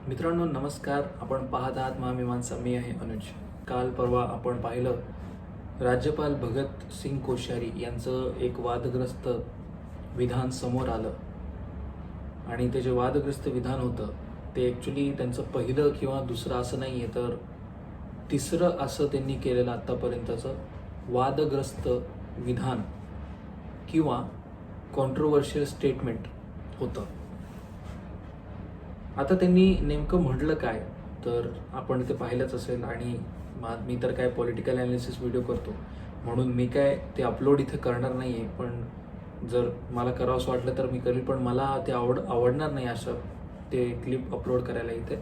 मित्रांनो नमस्कार. आपण पाहत आहात महामीमांसा. मी आहे अनुज. काल परवा आपण पाहिलं राज्यपाल भगत सिंग कोश्यारी यांचं एक वादग्रस्त विधान समोर आलं आणि ते जे वादग्रस्त विधान होतं ते ॲक्च्युली त्यांचं पहिलं किंवा दुसरं असं नाही आहे, तर तिसरं असं त्यांनी केलेलं आत्तापर्यंतचं वादग्रस्त विधान किंवा कॉन्ट्रोवर्शियल स्टेटमेंट होतं. आता त्यांनी नेमकं म्हटलं काय तर आपण ते पाहिलंच असेल आणि मी तर काय पॉलिटिकल ॲनालिसिस व्हिडिओ करतो म्हणून मी काय ते अपलोड इथे करणार नाही आहे, पण जर मला करावंसं वाटलं तर मी करेल, पण मला ते आवडणार नाही असं ते क्लिप अपलोड करायला इथे.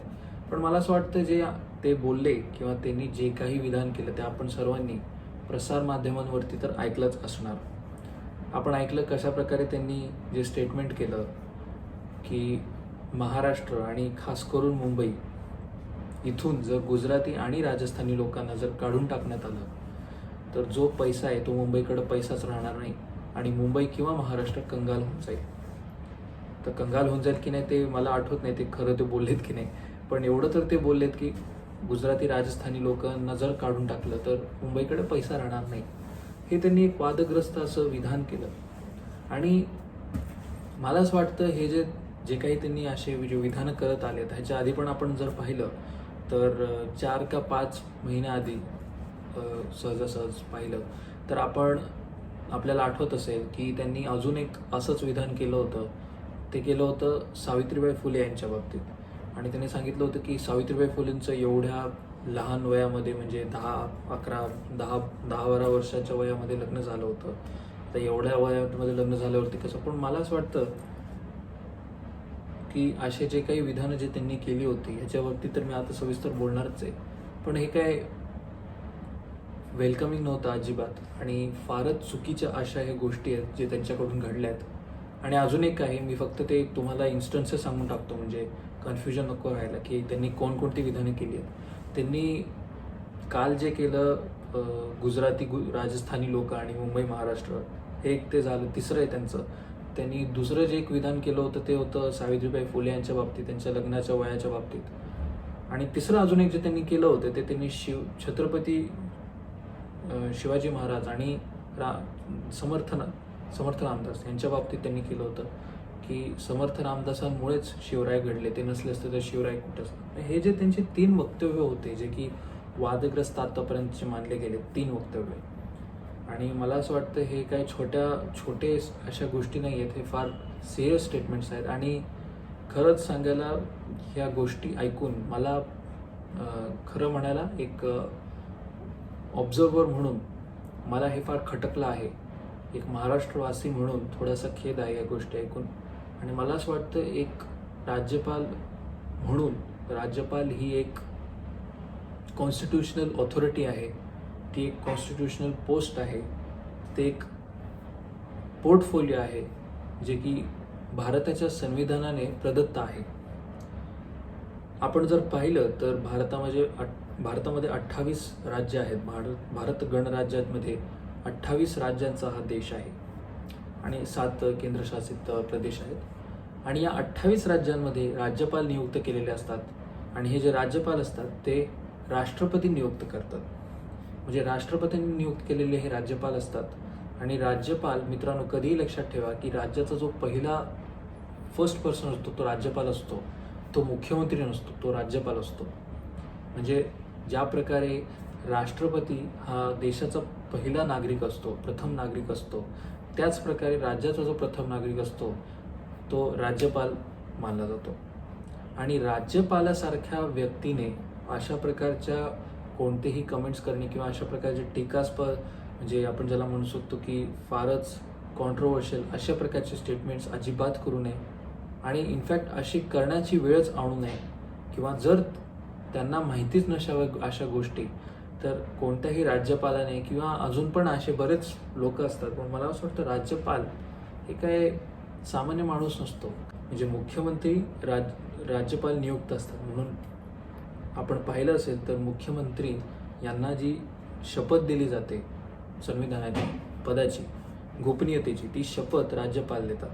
पण मला असं वाटतं जे ते बोलले किंवा त्यांनी जे काही विधान केलं ते आपण सर्वांनी प्रसारमाध्यमांवरती तर ऐकलंच असणार. आपण ऐकलं कशा प्रकारे त्यांनी जे स्टेटमेंट केलं की महाराष्ट्र आणि खास करून मुंबई इथून जर गुजराती आणि राजस्थानी लोकांना जर काढून टाकण्यात आलं तर जो पैसा आहे तो मुंबईकडे पैसाच राहणार नाही आणि मुंबई किंवा महाराष्ट्र कंगाल होऊन जाईल. तर कंगाल होऊन जाईल की नाही ते मला आठवत नाही, ते खरं ते बोललेत की नाही, पण एवढं तर ते बोललेत की गुजराती राजस्थानी लोकांना जर काढून टाकलं तर मुंबईकडे पैसा राहणार नाही. हे त्यांनी एक वादग्रस्त असं विधान केलं आणि मला असं वाटतं हे जे काही त्यांनी असे जे विधानं करत आले ह्याच्या आधी पण आपण जर पाहिलं तर 4 का 5 महिन्याआधी सहजासहज पाहिलं तर आपल्याला आठवत असेल की त्यांनी अजून एक असंच विधान केलं होतं. ते केलं होतं सावित्रीबाई फुले यांच्या बाबतीत आणि त्यांनी सांगितलं होतं की सावित्रीबाई फुलेंचं एवढ्या लहान वयामध्ये म्हणजे 10-12 वर्षाच्या वयामध्ये लग्न झालं होतं. तर एवढ्या वयामध्ये लग्न झाल्यावरती कसं, पण मला असं वाटतं की असे जे काही विधानं जे त्यांनी केली होती ह्याच्यावरती तर मी आता सविस्तर बोलणारच आहे, पण हे काय वेलकमिंग नव्हतं अजिबात आणि फारच चुकीच्या अशा ह्या गोष्टी आहेत जे त्यांच्याकडून घडल्या आहेत. आणि अजून एक आहे, मी फक्त ते तुम्हाला इन्स्टन्सेस सांगून टाकतो म्हणजे कन्फ्युजन नको राहायला की त्यांनी कोणकोणती विधानं केली आहेत. त्यांनी काल जे केलं गुजराती राजस्थानी लोक आणि मुंबई महाराष्ट्र हे एक ते झालं. तिसरं आहे त्यांचं, त्यांनी दुसरं जे एक विधान केलं होतं ते होतं सावित्रीबाई फुले यांच्या बाबतीत, त्यांच्या लग्नाच्या वयाच्या बाबतीत. आणि तिसरं अजून एक जे त्यांनी केलं होतं ते त्यांनी छत्रपती शिवाजी महाराज आणि समर्थ रामदास यांच्या बाबतीत त्यांनी केलं होतं की समर्थ रामदासांमुळेच शिवराय घडले, ते नसले असते तर शिवराय कुठंच. हे जे त्यांचे 3 वक्तव्य होते जे की वादग्रस्त आतापर्यंतचे मानले गेले 3 वक्तव्य, आणि मला असं वाटतं हे काही छोटे अशा गोष्टी नाही आहेत, हे फार सिरियस स्टेटमेंट्स आहेत. आणि खरंच सांगायला ह्या गोष्टी ऐकून मला खरं म्हणायला एक ऑब्झर्वर म्हणून मला हे फार खटकलं आहे. एक महाराष्ट्रवासी म्हणून थोडासा खेद आहे या गोष्टी ऐकून. आणि मला असं वाटतं एक राज्यपाल म्हणून, राज्यपाल ही एक कॉन्स्टिट्यूशनल ऑथॉरिटी आहे, ती एक कॉन्स्टिट्यूशनल पोस्ट आहे, ते एक पोर्टफोलिओ आहे जे की भारताच्या संविधानाने प्रदत्त आहे. आपण जर पाहिलं तर भारतामध्ये 28 राज्य आहेत. भारत गणराज्यामध्ये 28 राज्यांचा हा देश आहे आणि 7 केंद्रशासित प्रदेश आहेत. आणि या 28 राज्यांमध्ये राज्यपाल नियुक्त केलेले असतात आणि हे जे राज्यपाल असतात ते राष्ट्रपती नियुक्त करतात. म्हणजे राष्ट्रपतींनी नियुक्त केलेले हे राज्यपाल असतात. आणि राज्यपाल मित्रांनो कधीही लक्षात ठेवा की राज्याचा जो पहिला फर्स्ट पर्सन असतो तो राज्यपाल असतो, तो मुख्यमंत्री नसतो, तो राज्यपाल असतो. म्हणजे ज्या प्रकारे राष्ट्रपती हा देशाचा पहिला नागरिक असतो, प्रथम नागरिक असतो, त्याच प्रकारे राज्याचा जो प्रथम नागरिक असतो तो राज्यपाल मानला जातो. आणि राज्यपालासारख्या व्यक्तीने अशा प्रकारच्या कोणतेही कमेंट्स करणे किंवा अशा प्रकारचे टीकास्पद म्हणजे आपण ज्याला म्हणू शकतो की फारच कॉन्ट्रोवर्शियल अशा प्रकारचे स्टेटमेंट्स अजिबात करू नये आणि इनफॅक्ट अशी करण्याची वेळच आणू नये. किंवा जर त्यांना माहितीच नसाव्या अशा गोष्टी तर कोणत्याही राज्यपालाने, किंवा अजून पण असे बरेच लोक असतात, पण मला असं वाटतं राज्यपाल हे काय सामान्य माणूस नसतो. म्हणजे मुख्यमंत्री राज्यपाल नियुक्त असतात. म्हणून आपण पाहिलं असेल तर मुख्यमंत्री यांना जी शपथ दिली जाते संविधानाच्या पदाची, गोपनीयतेची, ती शपथ राज्यपाल देतात.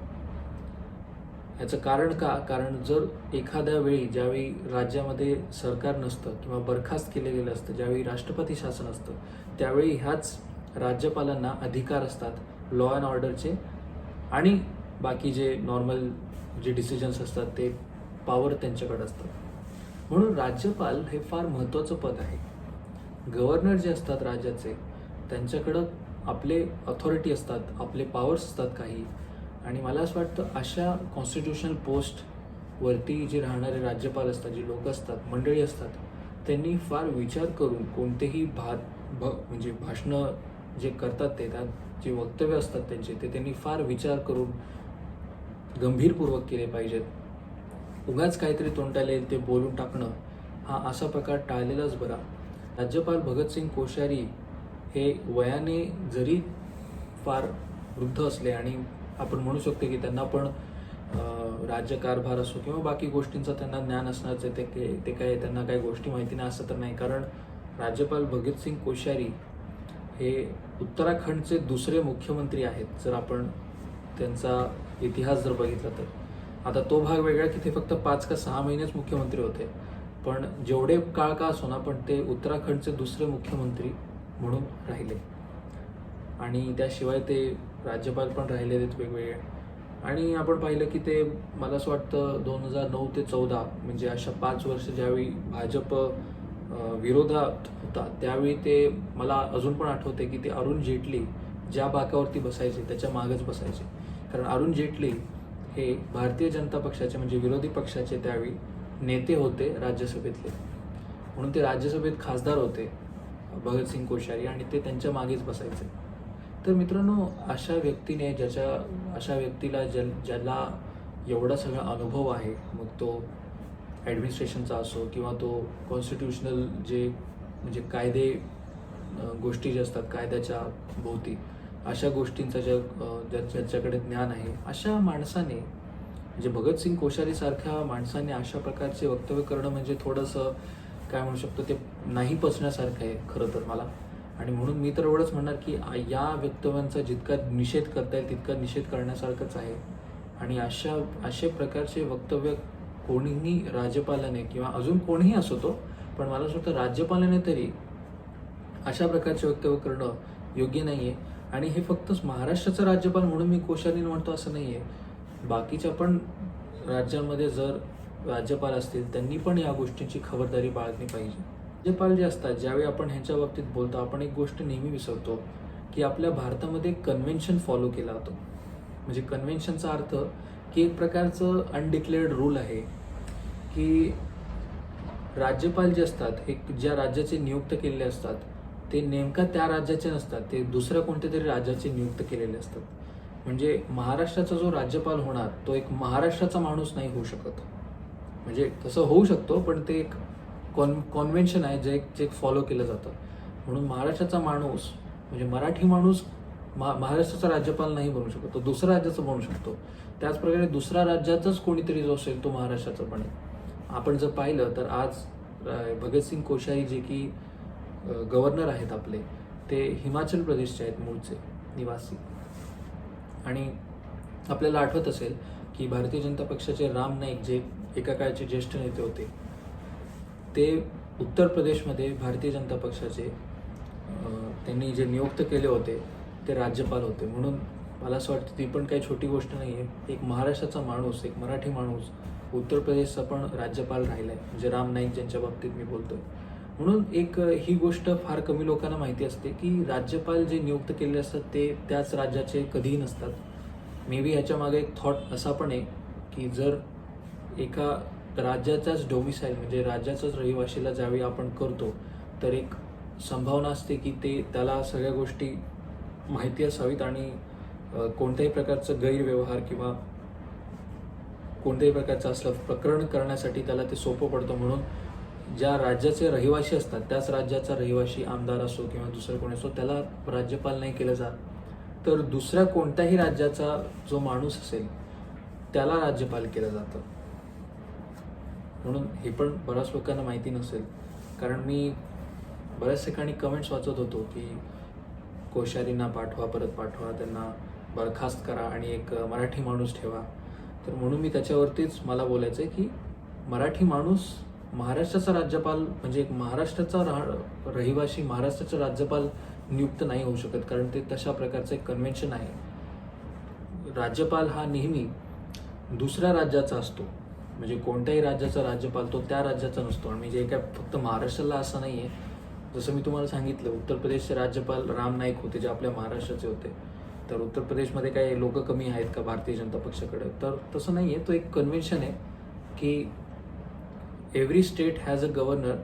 याचं कारण का? कारण जर एखाद्या वेळी ज्यावेळी राज्यामध्ये सरकार नसतं किंवा बरखास्त केलं गेलं असतं, ज्यावेळी राष्ट्रपती शासन असतं, त्यावेळी ह्याच राज्यपालांना अधिकार असतात लॉ अँड ऑर्डरचे आणि बाकी जे नॉर्मल जे डिसिजन्स असतात ते पॉवर त्यांच्याकडे असतात. म्हणून राज्यपाल हे फार महत्त्वाचं पद आहे. गव्हर्नर जे असतात राज्याचे, त्यांच्याकडं आपले अथॉरिटी असतात, आपले पॉवर्स असतात काही. आणि मला असं वाटतं अशा कॉन्स्टिट्युशनल पोस्टवरती जे राहणारे राज्यपाल असतात, जे लोक असतात, मंडळी असतात, त्यांनी फार विचार करून कोणतेही म्हणजे भाषणं जे करतात ते, त्यात जे वक्तव्य असतात त्यांचे, ते त्यांनी फार विचार करून गंभीरपूर्वक केले पाहिजेत. उगाच काहीतरी तोंडाला येईल ते बोलून टाकणं हा असा प्रकार टाळलेलाच बरा. राज्यपाल भगतसिंग कोश्यारी हे वयाने जरी फार वृद्ध असले आणि आपण म्हणू शकतो की त्यांना पण राज्यकारभार असो किंवा बाकी गोष्टींचा त्यांना ज्ञान असण्याचं ते काय त्यांना काही गोष्टी माहिती नाही असं तर नाही. कारण राज्यपाल भगतसिंग कोश्यारी हे उत्तराखंडचे दुसरे मुख्यमंत्री आहेत. जर आपण त्यांचा इतिहास जर बघितला तर आता तो भाग वेगळा की ते फक्त 5 का 6 महिनेच मुख्यमंत्री होते, पण जेवढे काळ का असो ना, पण ते उत्तराखंडचे दुसरे मुख्यमंत्री म्हणून राहिले. आणि त्याशिवाय ते राज्यपाल पण राहिले आहेत वेगवेगळे. आणि आपण पाहिलं की ते मला असं वाटतं 2009 ते 14 म्हणजे अशा 5 वर्ष ज्यावेळी भाजप विरोधात होता, त्यावेळी ते मला अजून पण आठवते की ते अरुण जेटली ज्या बाकावरती बसायचे त्याच्या मागच बसायचे. कारण अरुण जेटली हे भारतीय जनता पक्षाचे म्हणजे विरोधी पक्षाचे त्यावेळी नेते होते राज्यसभेतले, म्हणून ते राज्यसभेत खासदार होते भगतसिंग कोश्यारी आणि ते त्यांच्या मागेच बसायचे. तर मित्रांनो, अशा व्यक्तीला ज्याला एवढा सगळा अनुभव आहे, मग तो ॲडमिनिस्ट्रेशनचा असो किंवा तो कॉन्स्टिट्युशनल जे म्हणजे कायदे गोष्टी जे असतात कायद्याच्या भोवती, अशा गोष्टींचा ज्याच्याकडे ज्ञान आहे, अशा माणसाने म्हणजे भगतसिंग कोश्यारीसारख्या माणसाने अशा प्रकारचे वक्तव्य करणं म्हणजे थोडंसं काय म्हणू शकतो ते नाही पचण्यासारखं आहे खरं तर मला. आणि म्हणून मी तर एवढंच म्हणणार की या वक्तव्यांचा जितका निषेध करता येईल तितका निषेध करण्यासारखंच आहे. आणि अशा प्रकारचे वक्तव्य कोणीही राज्यपालाने किंवा अजून कोणीही असो तो, पण मला असं वाटतं राज्यपालाने तरी अशा प्रकारचे वक्तव्य करणं योग्य नाही आहे. आणि हे फक्तच महाराष्ट्राचा राज्यपाल म्हणून मी कोश्यारींना म्हणतो असं नाही आहे. बाकीच्या पण राज्यांमध्ये जर राज्यपाल असतील त्यांनी पण या गोष्टींची खबरदारी बाळगली पाहिजे. राज्यपाल जे असतात, ज्यावेळी आपण ह्यांच्या बाबतीत बोलतो, आपण एक गोष्ट नेहमी विसरतो की आपल्या भारतामध्ये कन्व्हेन्शन फॉलो केला जातो. म्हणजे कन्व्हेन्शनचा अर्थ की एक प्रकारचं अनडिक्लेअर्ड रूल आहे की राज्यपाल जे असतात एक ज्या राज्याचे नियुक्त केलेले असतात ते नेमका त्या राज्याचे नसतात, ते दुसऱ्या कोणत्या तरी राज्याचे नियुक्त केलेले असतात. म्हणजे महाराष्ट्राचा जो राज्यपाल होणार तो एक महाराष्ट्राचा माणूस नाही होऊ शकत. म्हणजे तसं होऊ शकतो, पण ते एक कॉन्व्हेन्शन आहे जे फॉलो केलं जातं. म्हणून महाराष्ट्राचा माणूस म्हणजे मराठी माणूस महाराष्ट्राचा राज्यपाल नाही बनू शकत, तो दुसऱ्या राज्याचा बनू शकतो. त्याचप्रकारे दुसऱ्या राज्याचाच कोणीतरी जो असेल तो महाराष्ट्राचा बनेल. आपण जर पाहिलं तर आज भगतसिंग कोश्यारी जे की गव्हर्नर आहेत आपले, ते हिमाचल प्रदेशचे आहेत मूळचे निवासी. आणि आपल्याला आठवत असेल की भारतीय जनता पक्षाचे राम नाईक जे एका काळचे ज्येष्ठ नेते होते, ते उत्तर प्रदेशमध्ये भारतीय जनता पक्षाचे त्यांनी जे नियुक्त केले होते ते राज्यपाल होते. म्हणून मला असं वाटतं ती पण काही छोटी गोष्ट नाही आहे. एक महाराष्ट्राचा माणूस, एक मराठी माणूस उत्तर प्रदेशचा पण राज्यपाल राहिला आहे, म्हणजे राम नाईक ज्यांच्या बाबतीत मी बोलतोय. म्हणून एक ही गोष्ट फार कमी लोकांना माहिती असते की राज्यपाल जे नियुक्त केलेले असतात ते त्याच राज्याचे कधीही नसतात. मे बी ह्याच्या मागे एक थॉट असा पण आहे की जर एका राज्याचाच डोमिसाईल म्हणजे राज्याचाच रहिवाशीला ज्यावेळी आपण करतो तर एक संभावना असते की त्याला सगळ्या गोष्टी माहिती असावीत आणि कोणत्याही प्रकारचं गैरव्यवहार किंवा कोणत्याही प्रकारचं असलं प्रकरण करण्यासाठी त्याला ते सोपं पडतं. म्हणून ज्या राज्याचे रहिवाशी असतात त्याच राज्याचा रहिवाशी आमदार असो किंवा दुसरं कोणी असो त्याला राज्यपाल नाही केलं जात, तर दुसऱ्या कोणत्याही राज्याचा जो माणूस असेल त्याला राज्यपाल केलं जातं. म्हणून हे पण बऱ्याच लोकांना माहिती नसेल, कारण मी बऱ्याच ठिकाणी कमेंट्स वाचत होतो की कोश्यारींना पाठवा, परत पाठवा, त्यांना बरखास्त करा आणि एक मराठी माणूस ठेवा. तर म्हणून मी त्याच्यावरतीच मला बोलायचं आहे की मराठी माणूस महाराष्ट्राचा राज्यपाल म्हणजे एक महाराष्ट्राचा रहिवासी महाराष्ट्राचा राज्यपाल नियुक्त नाही होऊ शकत, कारण ते तशा प्रकारचं एक कन्व्हेन्शन आहे. राज्यपाल हा नेहमी दुसऱ्या राज्याचा असतो, म्हणजे कोणत्याही राज्याचा राज्यपाल तो त्या राज्याचा नसतो. आणि म्हणजे काय फक्त महाराष्ट्राला असं नाही आहे. जसं मी तुम्हाला सांगितलं, उत्तर प्रदेशचे राज्यपाल राम नाईक होते जे आपल्या महाराष्ट्राचे होते. तर उत्तर प्रदेशमध्ये काही लोक कमी आहेत का भारतीय जनता पक्षाकडे? तर तसं नाही आहे. तो एक कन्व्हेन्शन आहे की every state has a governor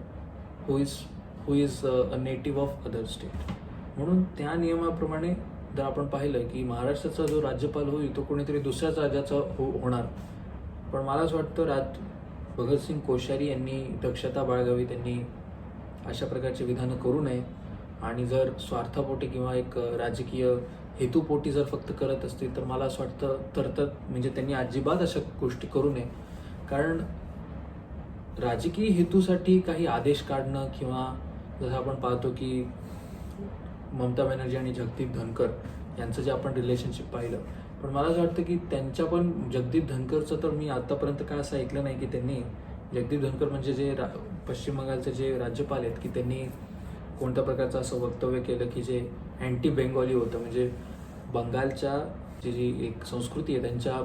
who is a native of other state. म्हणून त्या नियमाप्रमाणे जर आपण पाहिलं की महाराष्ट्राचा जो राज्यपाल होईल तो कोणीतरी दुसऱ्याच राज्याचा होणार. पण मला असं वाटतं भगतसिंग कोश्यारी यांनी दक्षता बाळगावी, त्यांनी अशा प्रकारचे विधानं करू नये. आणि जर स्वार्थापोटी किंवा एक राजकीय हेतूपोटी जर फक्त करत असतील तर मला असं वाटतं तर म्हणजे त्यांनी अजिबात अशा गोष्टी करू नये. कारण राजकीय हेतूसाठी काही आदेश काढणं किंवा जसं आपण पाहतो की ममता बॅनर्जी आणि जगदीप धनकर यांचं जे आपण रिलेशनशिप पाहिलं, पण मला असं वाटतं की त्यांच्या पण जगदीप धनकरचं तर मी आतापर्यंत काय असं ऐकलं नाही की त्यांनी जगदीप धनकर म्हणजे जे पश्चिम बंगालचे जे राज्यपाल आहेत की त्यांनी कोणत्या प्रकारचं असं वक्तव्य केलं की जे अँटी बेंगॉली होतं, म्हणजे बंगालच्या जी एक संस्कृती आहे त्यांच्या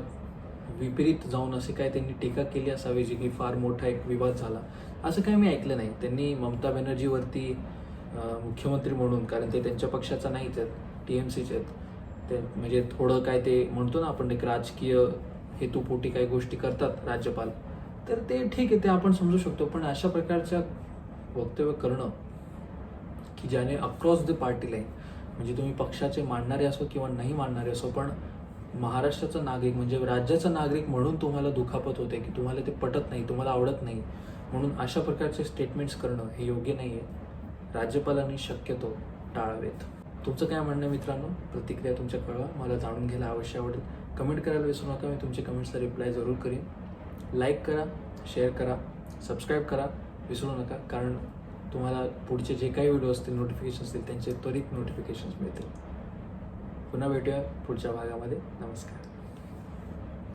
विपरीत जाऊन असे काय त्यांनी टीका केली असावी जी की फार मोठा एक विवाद झाला, असं काय मी ऐकलं नाही. त्यांनी ममता बॅनर्जीवरती मुख्यमंत्री म्हणून, कारण ते त्यांच्या पक्षाचा नाहीच आहेत, TMCचे आहेत ते, म्हणजे थोडं काय ते म्हणतो ना आपण एक राजकीय हेतूपोटी काही गोष्टी करतात राज्यपाल, तर ते ठीक आहे, ते आपण समजू शकतो. पण अशा प्रकारच्या वक्तव्य करणं की ज्याने अक्रॉस द पार्टी लाईन, म्हणजे तुम्ही पक्षाचे मानणारे असो किंवा नाही मानणारे असो, पण महाराष्ट्राचा नागरिक म्हणजे राज्याचा नागरिक म्हणून तुम्हाला दुखापत होते की तुम्हाला ते पटत नाही, तुम्हाला आवडत नाही, म्हणून अशा प्रकारचे स्टेटमेंट्स करणं हे योग्य नाही आहे. राज्यपालांनी शक्यतो टाळावेत. तुमचं काय म्हणणं मित्रांनो? प्रतिक्रिया तुमच्या कळवा, मला जाणून घ्यायला अवश्य आवडेल. कमेंट करायला विसरू नका, मी तुमच्या कमेंट्सला रिप्लाय जरूर करेन. लाईक करा, शेअर करा, सबस्क्राईब करा विसरू नका, कारण तुम्हाला पुढचे जे काही व्हिडिओ असतील, नोटिफिकेशन असतील, त्यांचे त्वरित नोटिफिकेशन्स मिळतील. पुन्हा भेटूया पुढच्या भागामध्ये. नमस्कार.